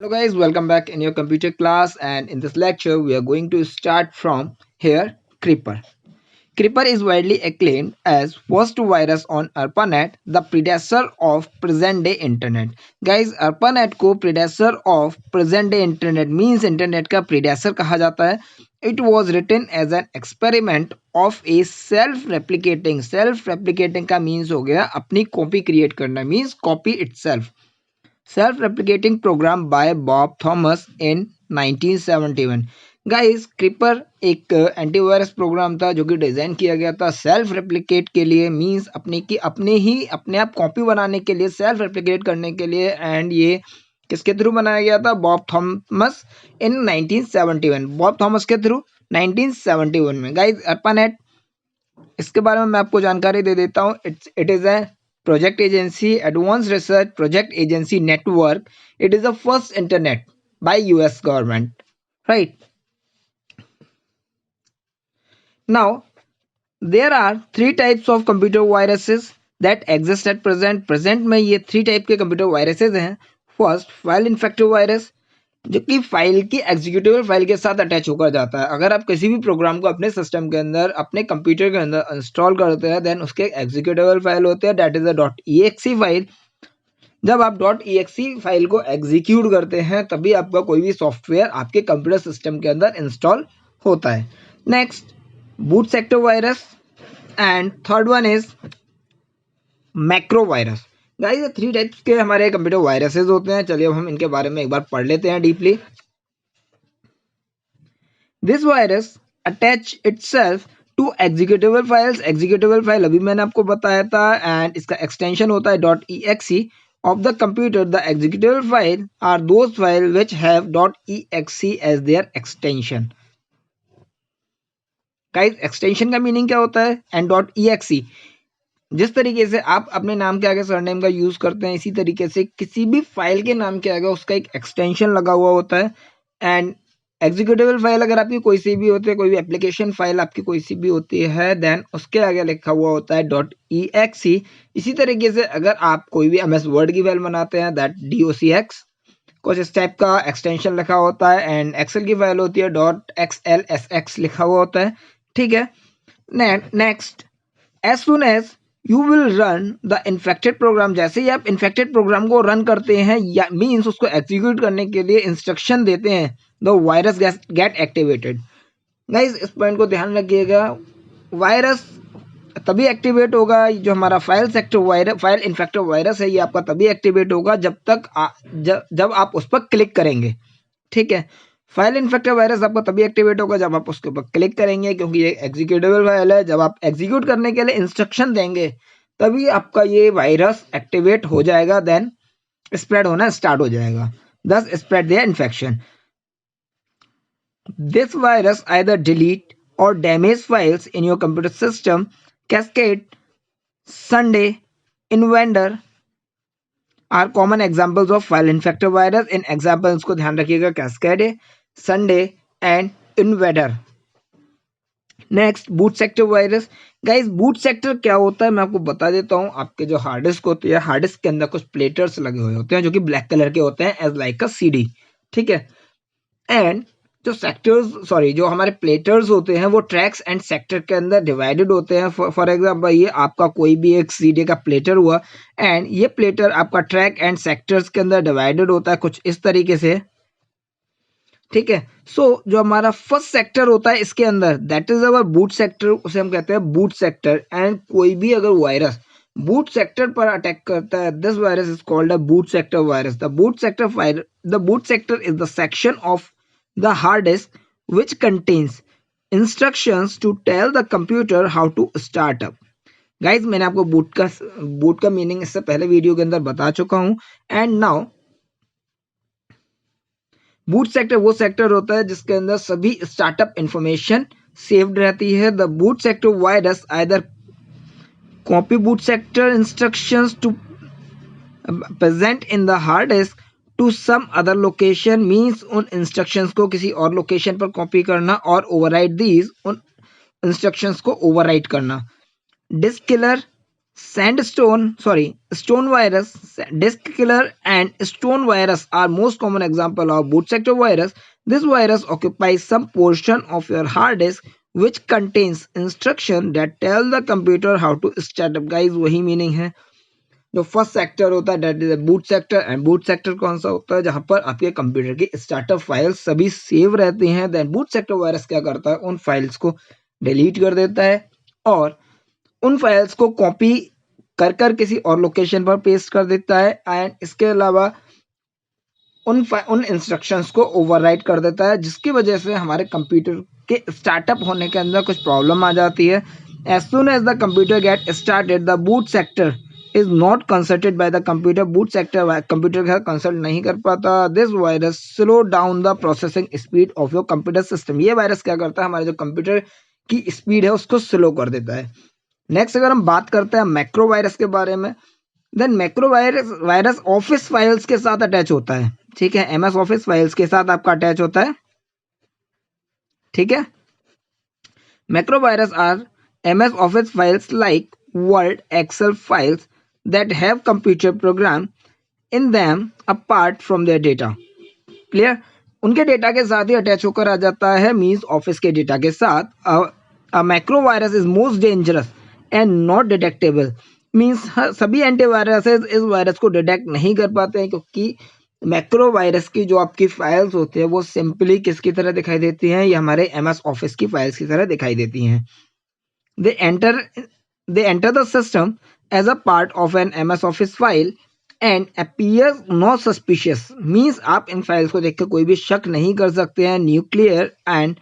Hello guys, welcome back in your computer class, and in this lecture we are going to start from here Creeper. Creeper is widely acclaimed as first virus on ARPANET, the predecessor of present day internet. Guys, ARPANET को predecessor of present day internet means internet का predecessor कहा जाता है. It was written as an experiment of a self-replicating का means हो गया अपनी copy create करना, means copy itself. Self-replicating program by Bob Thomas in 1971. Guys, creeper एक एंटीवायरस प्रोग्राम था जो कि डिज़ाइन किया गया था सेल्फ रेप्लिकेट के लिए, मींस अपने आप कॉपी बनाने के लिए, सेल्फ रेप्लिकेट करने के लिए. एंड ये किसके थ्रू बनाया गया था? बॉब थॉमस इन 1971. बॉब थॉमस के थ्रू 1971 में. गाइस, ARPANET, इसके बारे में मैं आपको जानकारी दे देता हूँ. It is a project agency, advanced research project agency network. It is the first internet by US government, right? Now there are three types of computer viruses that exist at present में ये three type के computer viruses हैं. First, file infected virus, जो कि file की executable file के साथ attach होकर जाता है. अगर आप किसी भी प्रोग्राम को अपने सिस्टम के अंदर, अपने कंप्यूटर के अंदर इंस्टॉल करते हैं, देन उसके एग्जीक्यूटेबल फाइल होते हैं, that is a .exe file. जब आप .exe फाइल को एग्जीक्यूट करते हैं तभी आपका कोई भी सॉफ्टवेयर आपके कंप्यूटर सिस्टम के अंदर इंस्टॉल होता है. Next, boot sector virus, and third one is macro virus. Guys, ये थ्री टाइप्स के हमारे कंप्यूटर वायरसेस होते हैं. चलिए अब हम इनके बारे में एक बार पढ़ लेते हैं deeply. This virus attach itself to executable files. Executable file अभी मैंने आपको बताया था, एंड इसका एक्सटेंशन होता है .exe of the computer. The executable file are those files which have .exe as their extension. Guys, extension का मीनिंग क्या होता है? एंड .exe, जिस तरीके से आप अपने नाम के आगे सरनेम का यूज करते हैं, इसी तरीके से किसी भी फाइल के नाम के आगे उसका एक एक्सटेंशन लगा हुआ होता है. एंड एग्जीक्यूटेबल फाइल अगर आपकी कोई सी भी होती है, कोई भी एप्लीकेशन फाइल आपकी कोई सी भी होती है, देन उसके आगे लिखा हुआ होता है .exe. इसी तरीके से अगर आप कोई भी MS वर्ड की फाइल बनाते हैं, दैट docx, कुछ इस टाइप का एक्सटेंशन लिखा होता है. एंड एक्सेल की फाइल होती है .xlsx लिखा हुआ होता है. ठीक है. Next, as soon as you will run the infected program, जैसे ही आप इन्फेक्टेड प्रोग्राम को रन करते हैं या मीन्स उसको एग्जीक्यूट करने के लिए इंस्ट्रक्शन देते हैं, the virus gate activated. Guys, इस पॉइंट को ध्यान रखिएगा. वायरस तभी एक्टिवेट होगा, जो हमारा फाइल इन्फेक्टेड वायरस है, ये आपका तभी एक्टिवेट होगा जब आप उस पर क्लिक करेंगे. ठीक है. फाइल इन्फेक्टेड वायरस आपको तभी एक्टिवेट होगा जब आप उसके ऊपर क्लिक करेंगे, क्योंकि ये एग्जीक्यूटेबल फाइल है. जब आप एग्जीक्यूट करने के लिए इंस्ट्रक्शन देंगे तभी आपका ये वायरस एक्टिवेट हो जाएगा, देन स्प्रेड होना स्टार्ट हो जाएगा, does spread the infection. This virus either delete or damage files in your computer system. Cascade, Sunday, Invader are common examples of file infected virus. इन एग्जाम्पल्स को ध्यान रखिएगा, Cascade, Sunday and Invader. Next, boot sector virus. Guys, boot sector क्या होता है मैं आपको बता देता हूँ. आपके जो हार्ड डिस्क होती है, हार्ड डिस्क के अंदर कुछ प्लेटर्स लगे हुए होते हैं जो कि ब्लैक कलर के होते हैं, एज लाइक अ CD. ठीक है. एंड जो हमारे प्लेटर्स होते हैं वो ट्रैक्स एंड सेक्टर के अंदर डिवाइडेड होते हैं. फॉर एग्जांपल, ये आपका कोई भी एक CD का प्लेटर हुआ, एंड ये प्लेटर आपका ट्रैक एंड सेक्टर्स के अंदर डिवाइडेड होता है कुछ इस तरीके से. ठीक है. सो जो हमारा फर्स्ट सेक्टर होता है इसके अंदर, that is our boot sector, उसे हम कहते हैं बूट सेक्टर. एंड कोई भी अगर वायरस बूट सेक्टर पर अटैक करता है, this virus is called a boot sector virus. The boot sector is the section of the hard disk which contains instructions to tell the computer how to start up. Guys, मैंने आपको boot का meaning इससे पहले video के अंदर बता चुका हूं. एंड नाउ, बूट सेक्टर वो सेक्टर होता है जिसके अंदर सभी स्टार्टअप इंफॉर्मेशन सेव्ड रहती है. The boot sector virus either copy boot sector instructions to present in the hard disk to some other location, means उन इंस्ट्रक्शंस को किसी और लोकेशन पर कॉपी करना और ओवरराइट दीज, उन इंस्ट्रक्शंस को ओवरराइट करना. Disk killer, Stone virus, disk killer, and stone virus are most common example of boot sector virus. This virus occupies some portion of your hard disk which contains instruction that tell the computer how to start up. Guys, वही meaning है. जो first sector होता है that is boot sector. And boot sector कौन सा होता है? जहां पर आपके कंप्यूटर की स्टार्टअप फाइल्स सभी सेव रहती हैं. देन बूट सेक्टर वायरस क्या करता है? उन फाइल्स को डिलीट कर देता है और उन फाइल्स को कॉपी कर किसी और लोकेशन पर पेस्ट कर देता है. एंड इसके अलावा उन इंस्ट्रक्शंस को ओवरराइट कर देता है, जिसकी वजह से हमारे कंप्यूटर के स्टार्टअप होने के अंदर कुछ प्रॉब्लम आ जाती है. As soon as the computer get started the boot sector is not consulted by the computer. Boot sector computer के साथ कंसल्ट नहीं कर पाता. This virus slow down the processing speed of your computer system. ये virus क्या करता है? हमारे जो कंप्यूटर की स्पीड है उसको स्लो कर देता है. नेक्स्ट अगर हम बात करते हैं मैक्रो वायरस के बारे में, then macro virus office files के साथ अटैच होता है. ठीक है, एमएस ऑफिस फाइल्स के साथ आपका अटैच होता है. ठीक है, macro virus are MS office files like word excel files that have computer program in them apart from their data. Clear? उनके डेटा के साथ ही अटैच होकर आ जाता है, मीन्स ऑफिस के डेटा के साथ. A macro virus is most dangerous and not detectable. Means सभी एंटीवायरसेस इस वायरस को डिटेक्ट नहीं कर पाते हैं, क्योंकि मैक्रो वायरस की जो आपकी फाइल्स होती है वो सिंपली किसकी तरह दिखाई देती हैं? ये हमारे एमएस ऑफिस की फाइल्स की तरह दिखाई देती हैं. They enter the system as a part of an MS Office file and appears not suspicious. Means आप इन फाइल्स को देख कर कोई भी शक नहीं कर सकते हैं. Nuclear and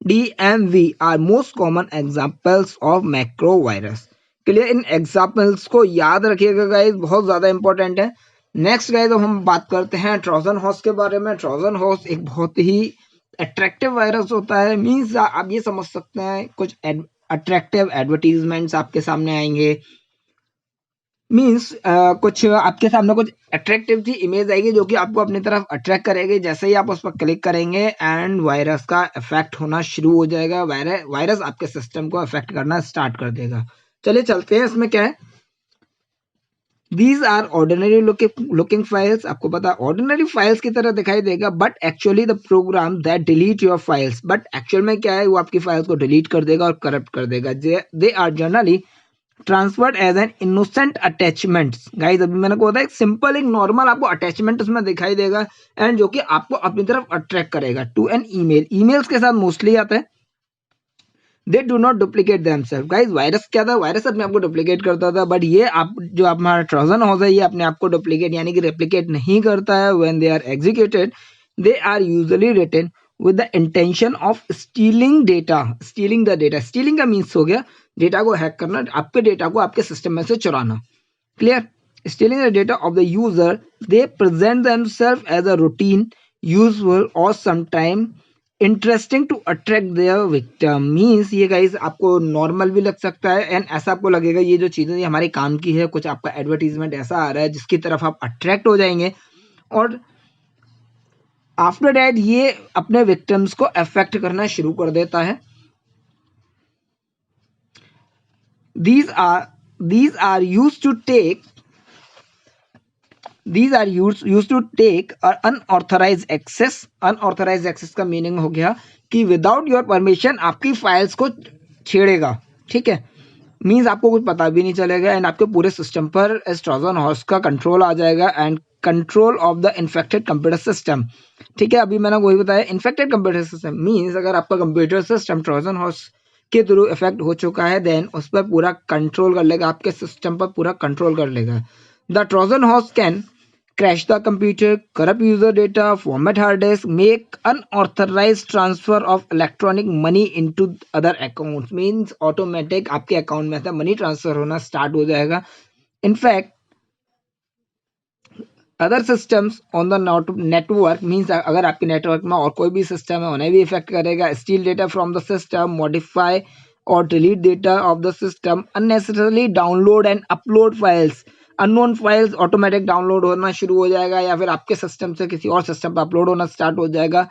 DMV are most common examples of macro virus. Clear? In examples को याद रखिएगा गाइज, बहुत ज़्यादा इंपॉर्टेंट है. नेक्स्ट गाइज अब हम बात करते हैं ट्रोजन हॉर्स के बारे में. ट्रोजन हॉर्स एक बहुत ही अट्रैक्टिव वायरस होता है. मीन्स आप ये समझ सकते हैं कुछ अट्रैक्टिव एडवर्टीजमेंट्स आपके सामने आएंगे. मीन्स कुछ आपके सामने कुछ अट्रैक्टिव सी इमेज आएगी जो कि आपको अपनी तरफ अट्रैक्ट करेगी. जैसे ही आप उस पर क्लिक करेंगे एंड वायरस का इफेक्ट होना शुरू हो जाएगा. वायरस आपके सिस्टम को इफेक्ट करना स्टार्ट कर देगा. चलिए चलते हैं, इसमें क्या है. These are ordinary looking files. आपको पता है ऑर्डिनरी फाइल्स की तरह दिखाई देगा, but actually the program that delete your files. But actual में क्या है? वो आपकी फाइल्स को डिलीट कर देगा और करप्ट कर देगा. They are generally transferred as an innocent attachment. Guys अभी मैंने को बताया, एक सिंपल एक नॉर्मल आपको अटैचमेंट उसमें दिखाई देगा एंड जो कि आपको अपनी तरफ अट्रैक्ट करेगा टू एन ईमेल. ईमेल्स के साथ मोस्टली आता है. They do not duplicate themselves. Guys virus क्या था? वायरस अपने आप को डुप्लीकेट करता था, बट ये आप जो हमारा ट्रोजन हॉर्स है ये अपने आप को डुप्लीकेट यानी कि रेप्लिकेट नहीं करता है. When they are executed they are usually written with the intention of stealing data. stealing the data, stealing का मीन्स हो गया डेटा को हैक करना, आपके डेटा को आपके सिस्टम में से चुराना. Clear? stealing the data of the user. they present themselves as a routine, useful or sometime interesting to attract their victim. Means ये गाइस आपको नॉर्मल भी लग सकता है एंड ऐसा आपको लगेगा ये जो चीज़ें ये हमारे काम की है. कुछ आपका एडवर्टीजमेंट ऐसा आ रहा है जिसकी तरफ आप अट्रैक्ट हो जाएंगे और आफ्टर डैट ये अपने विक्टिम्स को अफेक्ट करना शुरू कर देता है. these are used to take unauthorized access. unauthorized access का मीनिंग हो गया कि विदाउट योर परमिशन आपकी फाइल्स को छेड़ेगा. ठीक है, मीन्स आपको कुछ पता भी नहीं चलेगा एंड आपके पूरे सिस्टम पर इस ट्रोजन हॉर्स का कंट्रोल आ जाएगा and control of the infected computer system. ठीक है, अभी मैंने वही बताया. इन्फेक्टेड कंप्यूटर सिस्टम मीन्स अगर आपका कंप्यूटर सिस्टम ट्रोजन हॉर्स के थ्रू इफेक्ट हो चुका है देन उस पर पूरा कंट्रोल कर लेगा, आपके सिस्टम पर पूरा कंट्रोल कर लेगा. The Trojan horse can crash the computer, corrupt user data, format hard disk, make unauthorized transfer of electronic money into other accounts. Means automatic आपके अकाउंट में से मनी ट्रांसफर होना स्टार्ट हो जाएगा. In fact other systems on the network means अगर आपके network में और कोई भी सिस्टम है उन्हें भी इफेक्ट करेगा. Steal data from the system, modify or delete data of the system, unnecessarily download and upload files. Unknown files automatic download होना शुरू हो जाएगा या फिर आपके सिस्टम से किसी और सिस्टम पर अपलोड होना स्टार्ट हो जाएगा.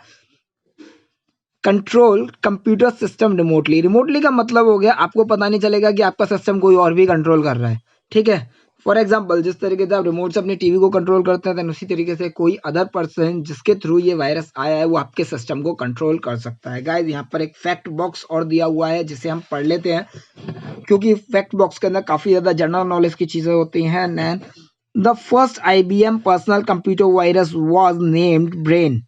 Control computer system remotely. Remotely का मतलब हो गया आपको पता नहीं चलेगा कि आपका सिस्टम कोई और भी कंट्रोल कर रहा है. ठीक है। फॉर एग्जाम्पल जिस तरीके से आप रिमोट से अपनी टीवी को कंट्रोल करते हैं, उसी तरीके से कोई अदर पर्सन जिसके थ्रू ये वायरस आया है वो आपके सिस्टम को कंट्रोल कर सकता है। गाइस यहाँ पर एक फैक्ट बॉक्स और दिया हुआ है जिसे हम पढ़ लेते हैं, क्योंकि फैक्ट बॉक्स के अंदर काफी ज्यादा जनरल नॉलेज की चीजें होती हैं। The first IBM personal computer virus was named Brain.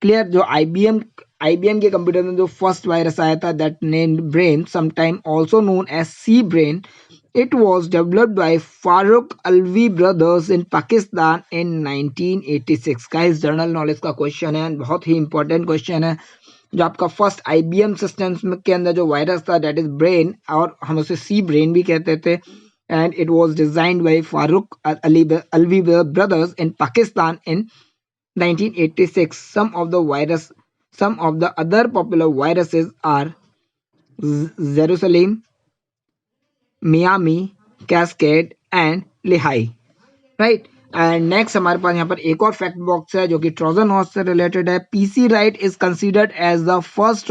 Clear, जो IBM के कंप्यूटर में जो फर्स्ट वायरस आया था that named Brain, sometime also known as C Brain, it was developed by Farooq Alvi brothers in Pakistan in 1986। Guys general knowledge का question है, बहुत ही important question है। जो आपका फर्स्ट IBM सिस्टम्स के अंदर जो वायरस था दैट इज ब्रेन, और हम उसे सी ब्रेन भी कहते थे, and it was designed by Farooq Alvi brothers in Pakistan in 1986. Some of the other popular viruses are Jerusalem, Miami, Cascade and Lehigh. Right, and next हमारे पास यहाँ पर एक और फैक्ट बॉक्स है जो कि ट्रोजन हॉर्स से रिलेटेड है। PC right is considered as the first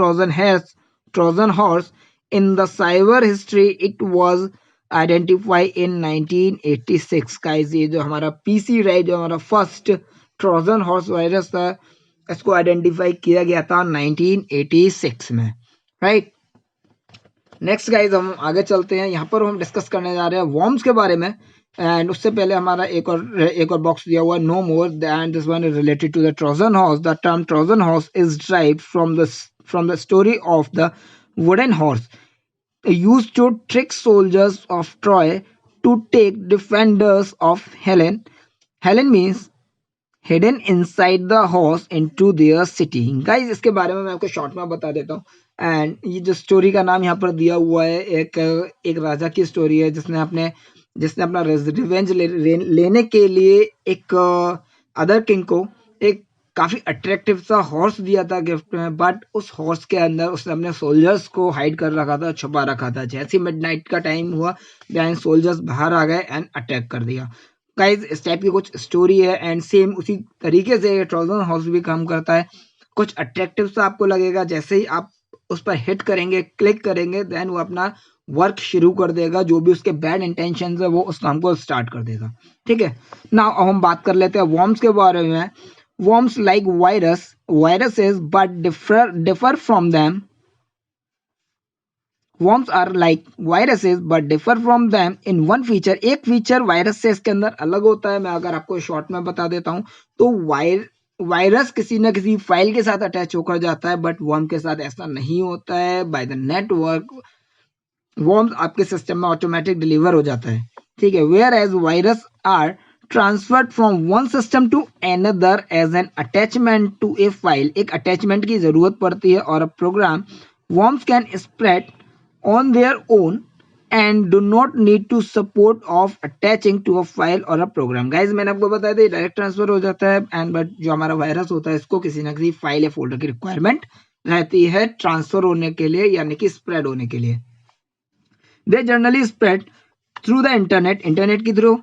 Trojan horse in the cyber history. It was identify in 1986। Guys ये जो हमारा PC राइट, जो हमारा फर्स्ट ट्रोजन हॉर्स वायरस था, इसको आइडेंटिफाई किया गया था 1986 में। राइट, नेक्स्ट गाइज हम आगे चलते हैं। यहाँ पर हम डिस्कस करने जा रहे हैं वॉर्म्स के बारे में, एंड उससे पहले हमारा एक और बॉक्स दिया हुआ है, no more than this one is related to the Trojan horse. The term Trojan horse is derived from the story of the wooden horse used to trick soldiers of Troy to take defenders of Helen. Helen means hidden inside the horse into their city. Guys इसके बारे में मैं आपको short में बता देता हूँ। And ये जो स्टोरी का नाम यहाँ पर दिया हुआ है, एक राजा की स्टोरी है जिसने अपना रिवेंज लेने के लिए एक अदर किंग को एक काफी अट्रैक्टिव सा हॉर्स दिया था गिफ्ट में, बट उस हॉर्स के अंदर उसने अपने सोल्जर्स को हाइड कर रखा था, छुपा रखा था। जैसे मिडनाइट का टाइम हुआ, देन सोल्जर्स बाहर आ गए एंड अटैक कर दिया। गाइस इस टाइप की कुछ स्टोरी है, एंड सेम उसी तरीके से ट्रोजन हॉर्स भी काम करता है। कुछ अट्रैक्टिव सा आपको लगेगा, जैसे ही आप उस पर हिट करेंगे, क्लिक करेंगे, देन वो अपना वर्क शुरू कर देगा। जो भी उसके बैड इंटेंशन है वो उस काम को स्टार्ट कर देगा। ठीक है, नाउ अब हम बात कर लेते हैं वॉर्म्स के बारे में। Worms like viruses but differ from them. Worms are like viruses but differ from them in one feature. एक फीचर वायरस से इसके अंदर अलग होता है। मैं अगर आपको शॉर्ट में बता देता हूँ तो वायरस किसी न किसी फाइल के साथ अटैच होकर जाता है, बट वर्म के साथ ऐसा नहीं होता है। बाय द नेटवर्क वर्म्स आपके सिस्टम में ऑटोमेटिक डिलीवर हो जाता है। ठीक है, where as virus are transferred from one system to another as an attachment to a file. एक अटैचमेंट की जरूरत पड़ती है और a program. Worms can spread on their own and do not need to support of attaching to a file or a programme. Guys मैंने आपको बताया था डायरेक्ट ट्रांसफर हो जाता है, एंड बट जो हमारा वायरस होता है इसको किसी न किसी फाइल या फोल्डर की रिक्वायरमेंट रहती है ट्रांसफर होने के लिए, यानी कि स्प्रेड होने के लिए। They generally spread through the internet के थ्रू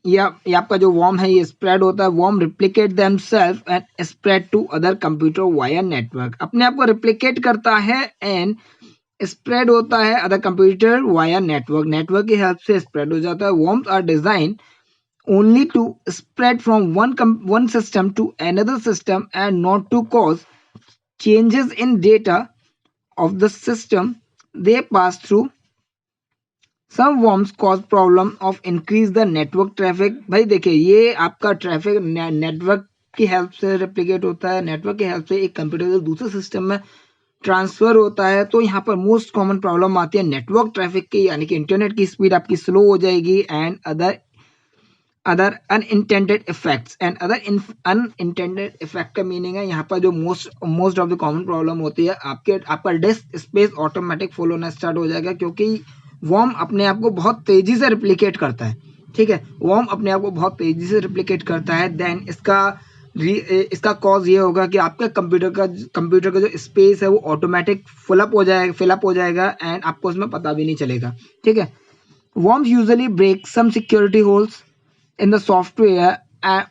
ये आपका जो वॉर्म है ये स्प्रेड होता है। Worm replicate themselves and spread to other computer via network. अपने आप को रिप्लिकेट करता है एंड स्प्रेड होता है अदर कंप्यूटर वाया नेटवर्क की हेल्प से स्प्रेड हो जाता है। Worms are design only to spread from one system to another system and not to cause changes in data of the system they pass through. Some worms cause problem of increase the network traffic। भाई देखिए ये आपका traffic network की help से replicate होता है। Network की help से एक कंप्यूटर से दूसरे सिस्टम में ट्रांसफर होता है। तो यहाँ पर मोस्ट कॉमन प्रॉब्लम आती है नेटवर्क ट्रैफिक की, यानी कि इंटरनेट की स्पीड आपकी स्लो हो जाएगी and other unintended effects. And other unintended effect का मीनिंग है यहाँ पर जो most of the common problem होती है आपका डिस्क स्पेस ऑटोमेटिक फुल होना स्टार्ट हो जाएगा, क्योंकि वॉर्म अपने आप को बहुत तेजी से रिप्लिकेट करता है। ठीक है, वॉर्म अपने आप को बहुत तेजी से रिप्लिकेट करता है। देन इसका कॉज ये होगा कि आपके कंप्यूटर का जो स्पेस है वो ऑटोमेटिक फिलअप हो जाएगा एंड आपको उसमें पता भी नहीं चलेगा। ठीक है, worms usually break some security holes in the software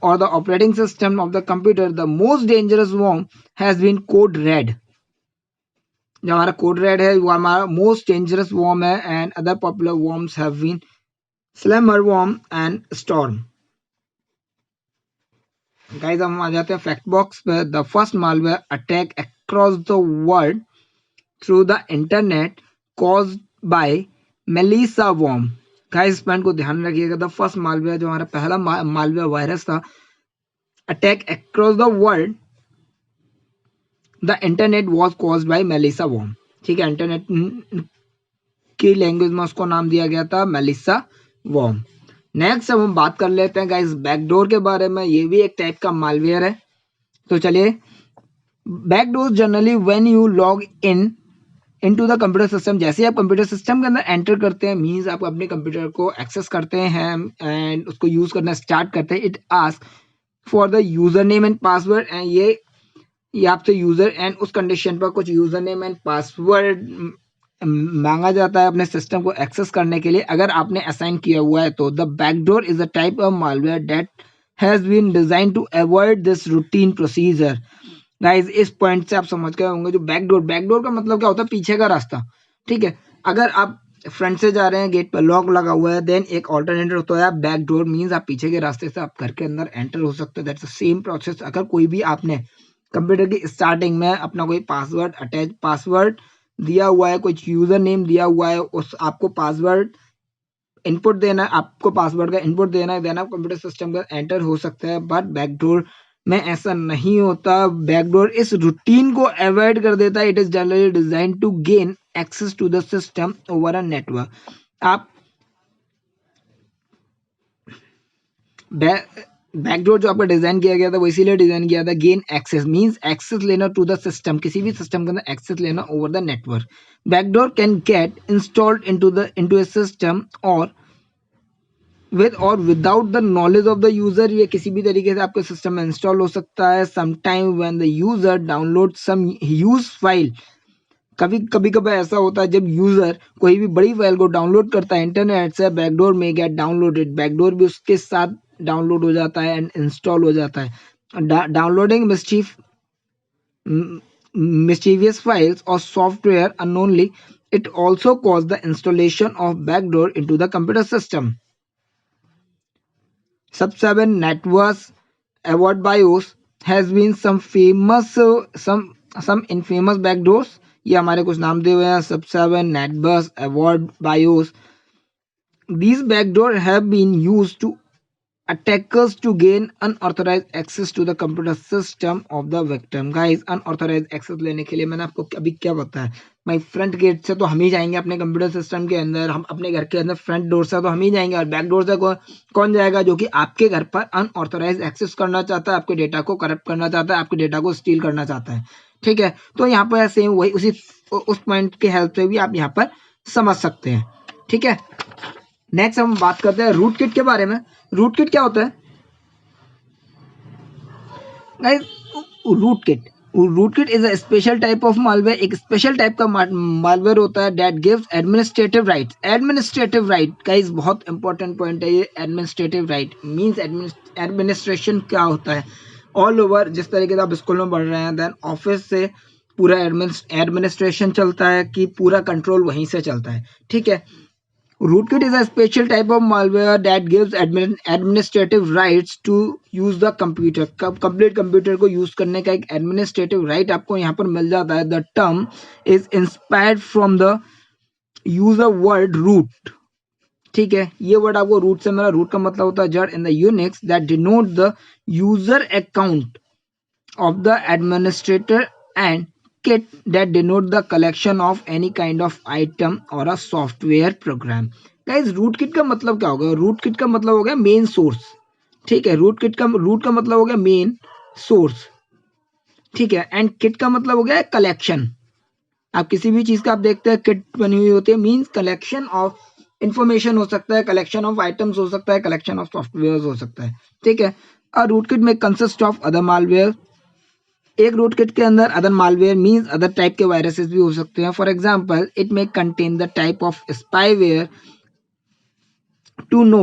or the operating system of the computer. The most dangerous worm has been code red। जो हमारा कोड रेड है वो हमारा मोस्ट डेंजरस वॉर्म है, and other popular worms have been Slammer worm and Storm. Guys हम आ जाते हैं फैक्ट बॉक्स पे। The first malware attack across the world through the internet caused by Melissa worm. Guys इस point को ध्यान में रखिएगा। द फर्स्ट मालवेयर जो हमारा पहला मालवेयर वायरस था attack across the world the internet was caused by Melissa worm. ठीक है, इंटरनेट की लैंग्वेज में उसको नाम दिया गया था मेलिसा वॉर्म। नेक्स्ट अब हम बात कर लेते हैं गाइस बैकडोर के बारे में। ये भी एक टाइप का मालवेयर है। तो चलिए, backdoor generally when you log in into the computer system, जैसे ही आप कंप्यूटर सिस्टम के अंदर एंटर करते हैं मींस आप अपने कंप्यूटर को एक्सेस करते हैं एंड उसको यूज करना स्टार्ट करते हैं। It ask for the user name and password and ये आपसे यूजर एंड उस कंडीशन पर कुछ यूजर नेम एंड पासवर्ड मांगा जाता है अपने सिस्टम को एक्सेस करने के लिए। अगर आपने असाइन किया हुआ है तो the backdoor is a type of malware that has been design to avoid this routine procedure. Guys इस पॉइंट से आप समझ गए होंगे जो बैकडोर, बैकडोर का मतलब क्या होता है, पीछे का रास्ता। ठीक है, अगर आप फ्रंट से जा रहे हैं, गेट पर लॉक लगा हुआ है, देन एक ऑल्टरनेटिव होता है बैक डोर, मींस आप पीछे के रास्ते से आप घर के अंदर एंटर हो सकते हैं। That's the same process. अगर कोई भी आपने कंप्यूटर की स्टार्टिंग में अपना कोई पासवर्ड अटैच पासवर्ड दिया हुआ है, कुछ यूजर नेम दिया हुआ है, उस आपको पासवर्ड इनपुट देना है, आपको पासवर्ड का इनपुट देना है, देन आप कंप्यूटर सिस्टम पर एंटर हो सकते हैं। बट बैकडोर में ऐसा नहीं होता। बैकडोर इस रूटीन को अवॉइड कर देता है। It is generally design to gain access to the system over a network. आप बैकडोर जो आपका डिजाइन किया गया था वो इसीलिए डिजाइन किया था, गेन एक्सेस मींस एक्सेस लेना टू द सिस्टम, किसी भी सिस्टम के अंदर एक्सेस लेना over the network. Backdoor can get installed into a system और विद और without the knowledge of the user. ये किसी भी तरीके से आपके सिस्टम में इंस्टॉल हो सकता है। Sometime when the user download some huge file, कभी कभी कभी ऐसा होता है जब यूजर कोई भी बड़ी फाइल को डाउनलोड करता है इंटरनेट से, बैकडोर में गेट डाउनलोडेड, बैकडोर भी उसके साथ डाउनलोड हो जाता है एंड इंस्टॉल हो जाता है। Downloading mischievous files or software unknowingly, it also causes the installation of backdoor into the computer system. Sub7 networks avoid BIOS has been some famous some infamous backdoors। ये हमारे कुछ नाम दिए हुए हैं, Sub7 NetBus avoid BIOS। These backdoors have been used to attackers to gain unauthorized access to the computer system of the victim। guys unauthorized access लेने के लिए मैंने आपको अभी क्या बताया, भाई फ्रंट गेट से तो हम ही जाएंगे अपने कंप्यूटर सिस्टम के अंदर, हम अपने घर के अंदर फ्रंट डोर से तो हम ही जाएंगे, और बैक डोर से कौन जाएगा, जो कि आपके घर पर अनऑथोराइज एक्सेस करना चाहता है, आपके डेटा को करप्ट करना चाहता है, आपके डेटा को स्टील करना चाहता है। ठीक है, तो यहाँ पर सेम वही उसी उस पॉइंट के हेल्प से भी आप यहाँ पर समझ सकते हैं। ठीक है, नेक्स्ट हम बात करते हैं रूट किट के बारे में। रूट किट क्या होता है guys? Root kit is a special type of malware. एक स्पेशल टाइप का मालवेयर होता है that gives administrative rights. Administrative right guys बहुत इंपॉर्टेंट पॉइंट है ये। एडमिनिस्ट्रेटिव राइट मींस एडमिनिस्ट्रेशन क्या होता है ऑल ओवर। जिस तरीके से आप स्कूल में पढ़ रहे हैं, देन ऑफिस से पूरा एडमिनिस्ट्रेशन चलता है कि पूरा कंट्रोल वहीं से चलता है। ठीक है, rootkit is a special type of malware that gives administrative rights to use the computer। Complete computer को यूज करने का एक एडमिनिस्ट्रेटिव राइट आपको यहाँ पर मिल जाता है। The term is inspired from the user word root. ठीक है, ये वर्ड आपको रूट से मिला। रूट का मतलब होता है जड़ in the Unix that denote the user account of the administrator and kit that denote the collection of any kind of item or a software program। guys root kit का मतलब क्या होगा? रूट किट का मतलब हो गया main source. ठीक है, रूट का मतलब हो गया मेन सोर्स। ठीक है, एंड किट का मतलब हो गया कलेक्शन। आप किसी भी चीज का आप देखते हैं किट बनी हुई होती है, मींस कलेक्शन ऑफ इंफॉर्मेशन हो सकता है, कलेक्शन ऑफ आइटम्स हो सकता है, कलेक्शन ऑफ सॉफ्टवेयर हो सकता है। ठीक है, अ रूट किट में कंसिस्ट ऑफ अदर मालवेयर। एक रूट किट के अंदर other malware means other type के वायरसेस भी हो सकते हैं। For example it may contain the type of spyware to know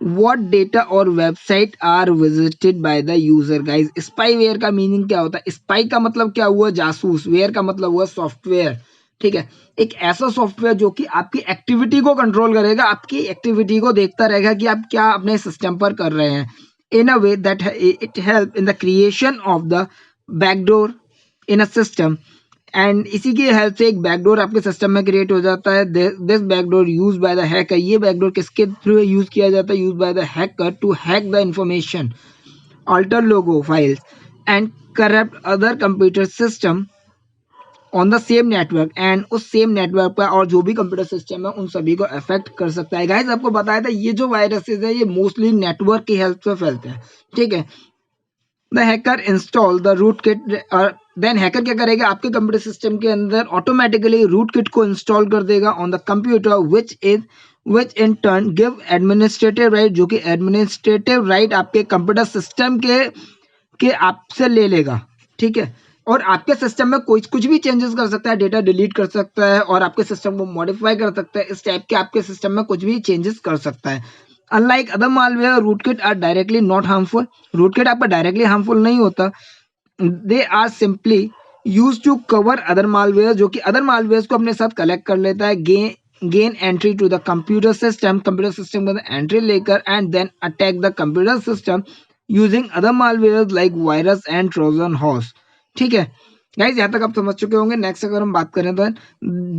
what data or website are visited by the user. Guys spyware का meaning क्या होता है? स्पाई का मतलब क्या हुआ? जासूस। वेयर का मतलब हुआ सॉफ्टवेयर। ठीक है, एक ऐसा सॉफ्टवेयर जो कि आपकी एक्टिविटी को कंट्रोल करेगा, आपकी एक्टिविटी को देखता रहेगा कि आप क्या अपने सिस्टम पर कर रहे हैं, in a way that it help in the creation of the backdoor in a system. And इसी की हेल्प से एक बैकडोर आपके सिस्टम में क्रिएट हो जाता है। This backdoor use by the hacker, ये बैकडोर किसके थ्रू यूज किया जाता है? Use by the hacker to hack the information, alter logo files and corrupt other computer system on the same network, and उस same network पर और जो भी कंप्यूटर सिस्टम है उन सभी को अफेक्ट कर सकता है। गाइस आपको बताया था ये जो वायरसेस है ये मोस्टली नेटवर्क की हेल्प से फैलते हैं। ठीक है, the hacker install the root kit, और देन हैकर क्या करेगा, आपके कंप्यूटर सिस्टम के अंदर ऑटोमेटिकली रूट किट को इंस्टॉल कर देगा on the computer, which in turn give administrative right, जो कि एडमिनिस्ट्रेटिव राइट आपके कंप्यूटर सिस्टम के आपसे ले लेगा। ठीक है, और आपके सिस्टम में कोई कुछ भी चेंजेस कर सकता है, डेटा डिलीट कर सकता है और आपके सिस्टम को मॉडिफाई कर सकता है। इस टाइप के आपके सिस्टम में कुछ भी चेंजेस कर सकता है। Unlike other malware, rootkit are directly not harmful, rootkit आपका डायरेक्टली हार्मफुल नहीं होता। They are simply use to cover other malware, जो कि अदर मालवेयर को अपने साथ कलेक्ट कर लेता है, gain entry to the computer system के अंदर एंट्री लेकर, and then attack the computer system using other malware like virus and Trojan horse. ठीक है गाइज, यहाँ तक आप समझ चुके होंगे। नेक्स्ट अगर हम बात करें तो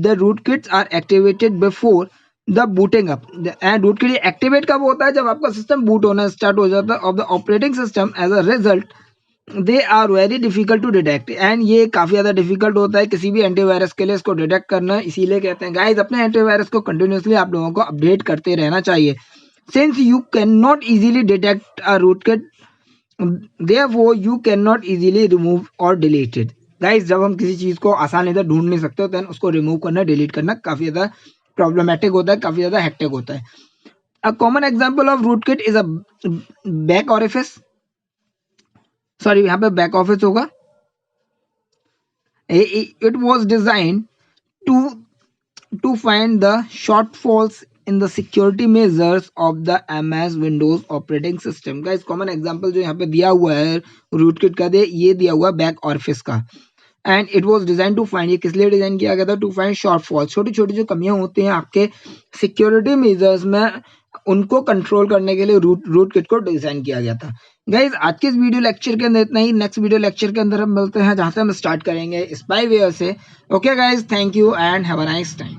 the root kits are activated before the booting up, and root kit activate कब होता है? जब आपका सिस्टम बूट होना स्टार्ट हो जाता है of the operating system. As a result they are very difficult to detect, and ये काफ़ी ज़्यादा डिफिकल्ट होता है किसी भी एंटीवायरस के लिए इसको डिटेक्ट करना। इसीलिए कहते हैं गाइज अपने एंटीवायरस को कंटिन्यूसली आप लोगों को अपडेट करते रहना चाहिए, since you can not easily detect a rootkit, therefore you cannot easily remove or delete it। Guys जब हम किसी चीज को आसानी से ढूंढ नहीं सकते देन उसको रिमूव करना, डिलीट करना काफी ज्यादा प्रॉब्लमेटिक होता है, काफी ज्यादा हेक्टिक होता है। A common example of rootkit is a back office, sorry यहाँ पे बैक ऑफिस होगा। It was design to find the shortfalls in the security measures of the MS Windows operating system। का इस कॉमन एग्जांपल जो यहाँ पे दिया हुआ है रूटकिट का, ये दिया हुआ बैक ऑफिस का, and it was design to find, ये किस लिए डिजाइन किया गया था? टू फाइंड शॉर्टफॉल, छोटी छोटी जो कमियां होती हैं आपके सिक्योरिटी मेजर्स में उनको कंट्रोल करने के लिए रूटकिट को डिजाइन किया गया था। गाइज आज के इस वीडियो लेक्चर के अंदर इतना ही। नेक्स्ट वीडियो लेक्चर के अंदर हम मिलते हैं जहां से हम स्टार्ट करेंगे स्पाईवेयर से। Okay guys, thank you and have a nice time.